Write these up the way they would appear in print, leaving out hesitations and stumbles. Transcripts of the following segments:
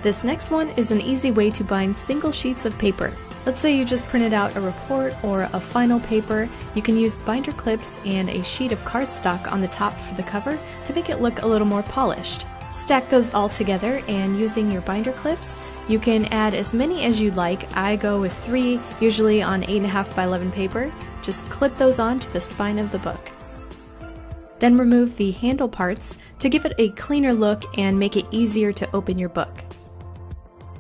This next one is an easy way to bind single sheets of paper. Let's say you just printed out a report or a final paper. You can use binder clips and a sheet of cardstock on the top for the cover to make it look a little more polished. Stack those all together, and using your binder clips, you can add as many as you'd like. I go with 3, usually on 8.5 by 11 paper. Just clip those onto the spine of the book. Then remove the handle parts to give it a cleaner look and make it easier to open your book.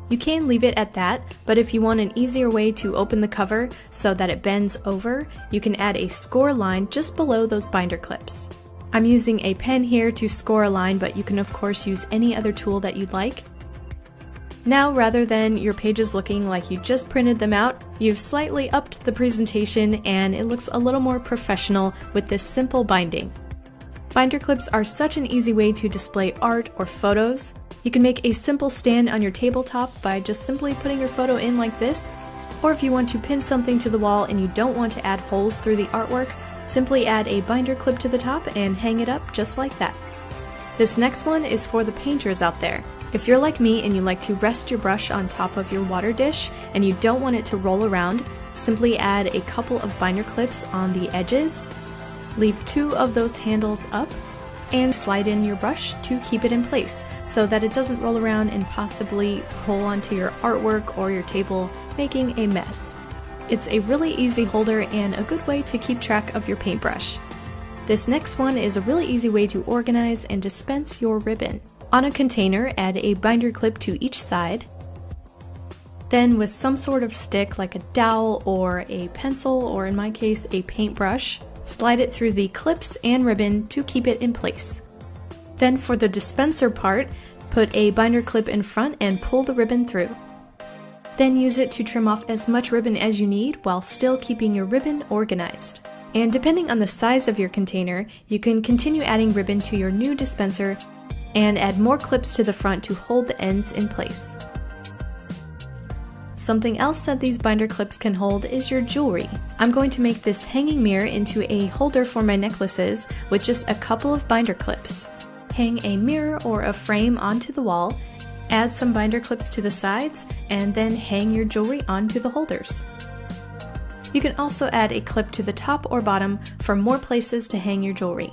You can leave it at that, but if you want an easier way to open the cover so that it bends over, you can add a score line just below those binder clips. I'm using a pen here to score a line, but you can of course use any other tool that you'd like. Now, rather than your pages looking like you just printed them out, you've slightly upped the presentation and it looks a little more professional with this simple binding. Binder clips are such an easy way to display art or photos. You can make a simple stand on your tabletop by just simply putting your photo in like this. Or if you want to pin something to the wall and you don't want to add holes through the artwork, simply add a binder clip to the top and hang it up just like that. This next one is for the painters out there. If you're like me and you like to rest your brush on top of your water dish and you don't want it to roll around, simply add a couple of binder clips on the edges. Leave 2 of those handles up and slide in your brush to keep it in place so that it doesn't roll around and possibly pull onto your artwork or your table, making a mess. It's a really easy holder and a good way to keep track of your paintbrush. This next one is a really easy way to organize and dispense your ribbon. On a container, add a binder clip to each side. Then with some sort of stick like a dowel or a pencil, or in my case a paintbrush, slide it through the clips and ribbon to keep it in place. Then for the dispenser part, put a binder clip in front and pull the ribbon through. Then use it to trim off as much ribbon as you need while still keeping your ribbon organized. And depending on the size of your container, you can continue adding ribbon to your new dispenser and add more clips to the front to hold the ends in place. Something else that these binder clips can hold is your jewelry. I'm going to make this hanging mirror into a holder for my necklaces with just a couple of binder clips. Hang a mirror or a frame onto the wall, add some binder clips to the sides, and then hang your jewelry onto the holders. You can also add a clip to the top or bottom for more places to hang your jewelry.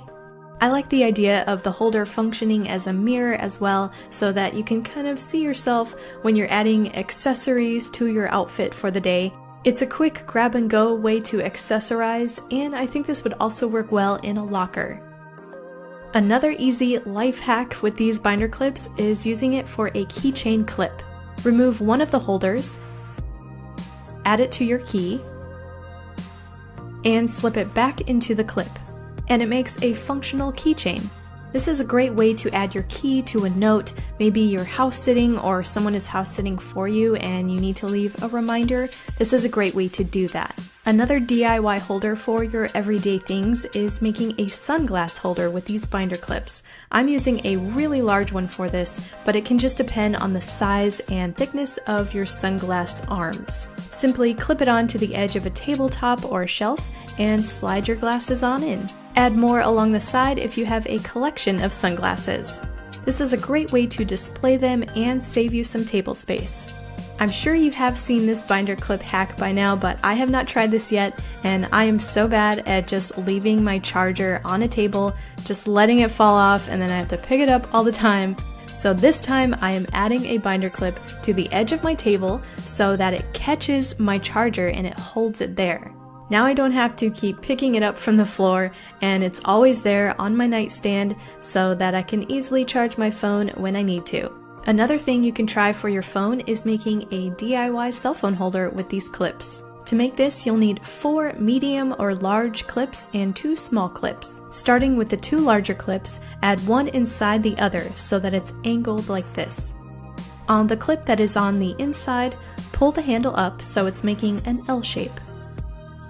I like the idea of the holder functioning as a mirror as well, so that you can kind of see yourself when you're adding accessories to your outfit for the day. It's a quick grab and go way to accessorize, and I think this would also work well in a locker. Another easy life hack with these binder clips is using it for a keychain clip. Remove one of the holders, add it to your key, and slip it back into the clip, and it makes a functional keychain. This is a great way to add your key to a note. Maybe you're house sitting or someone is house sitting for you and you need to leave a reminder. This is a great way to do that. Another DIY holder for your everyday things is making a sunglass holder with these binder clips. I'm using a really large one for this, but it can just depend on the size and thickness of your sunglass arms. Simply clip it onto the edge of a tabletop or a shelf and slide your glasses on in. Add more along the side if you have a collection of sunglasses. This is a great way to display them and save you some table space. I'm sure you have seen this binder clip hack by now, but I have not tried this yet, and I am so bad at just leaving my charger on a table, just letting it fall off, and then I have to pick it up all the time. So this time I am adding a binder clip to the edge of my table so that it catches my charger and it holds it there. Now I don't have to keep picking it up from the floor, and it's always there on my nightstand so that I can easily charge my phone when I need to. Another thing you can try for your phone is making a DIY cell phone holder with these clips. To make this, you'll need 4 medium or large clips and 2 small clips. Starting with the 2 larger clips, add one inside the other so that it's angled like this. On the clip that is on the inside, pull the handle up so it's making an L shape.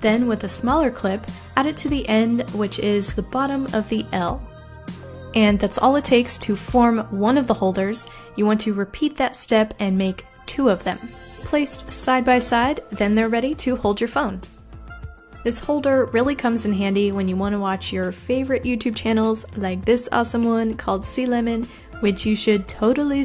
Then with a smaller clip, add it to the end, which is the bottom of the L. And that's all it takes to form one of the holders. You want to repeat that step and make 2 of them. Placed side by side, then they're ready to hold your phone. This holder really comes in handy when you want to watch your favorite YouTube channels like this awesome one called Sea Lemon, which you should totally